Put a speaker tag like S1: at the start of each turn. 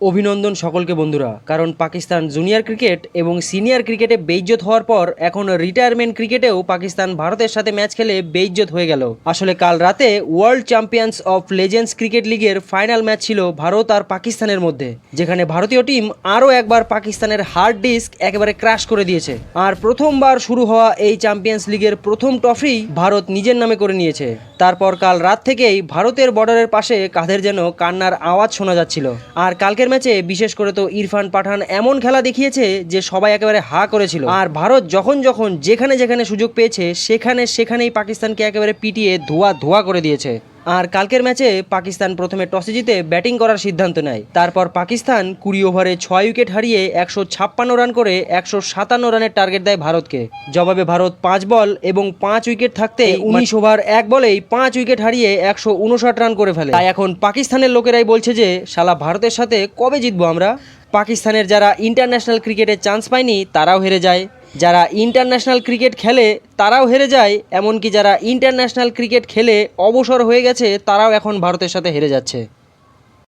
S1: অভিনন্দন সকলকে বন্ধুরা, কারণ পাকিস্তান জুনিয়র ক্রিকেট এবং সিনিয়র ক্রিকেটে বেইজ্জত হওয়ার পর এখন রিটায়ারমেন্ট ক্রিকেটেও পাকিস্তান ভারতের সাথে ম্যাচ খেলে বেইজ্জত হয়ে গেল। আসলে কাল রাতে world champions of legends cricket লিগের ফাইনাল ম্যাচ ছিল ভারত আর পাকিস্তানের মধ্যে, যেখানে ভারতীয় টিম আরও একবার পাকিস্তানের হার্ড ডিস্ক একেবারে ক্র্যাশ করে দিয়েছে। আর প্রথমবার শুরু হওয়া এই চ্যাম্পিয়ন্স লিগের প্রথম ট্রফি ভারত নিজের নামে করে নিয়েছে। তারপর কাল রাত থেকেই ভারতের বর্ডারের পাশে কাঁধের যেন কান্নার আওয়াজ শোনা যাচ্ছিল। আর কালকের ম্যাচে বিশেষ করে তো ইরফান পাঠান এমন খেলা দেখিয়েছে যে সবাই একেবারে হা করেছিল। আর ভারত যখন যখন যেখানে যেখানে সুযোগ পেয়েছে সেখানেই পাকিস্তানকে একেবারে পিটিয়ে ধোয়া ধোয়া করে দিয়েছে। আর কালকের ম্যাচে পাকিস্তান প্রথমে টসে জিতে ব্যাটিং করার সিদ্ধান্ত নেয়। তারপর পাকিস্তান 20 ওভারে 6 উইকেট হারিয়ে 156 রান করে 157 রানের টার্গেট দেয় ভারতকে। জবাবে ভারত 5 বল এবং 5 উইকেট থাকতে 19 ওভার 1 বলেই 5 উইকেট হারিয়ে 159 রান করে ফেলে। তাই এখন পাকিস্তানের লোকেরাই বলছে যে শালা ভারতের সাথে কবে জিতবো আমরা। পাকিস্তানের যারা ইন্টারন্যাশনাল ক্রিকেটে চান্স পায়নি তারাও হেরে যায়, যারা ইন্টারন্যাশনাল ক্রিকেট খেলে তারাও হেরে যায়, এমনকি যারা ইন্টারন্যাশনাল ক্রিকেট খেলে অবসর হয়ে গেছে তারাও এখন ভারতের সাথে হেরে যাচ্ছে।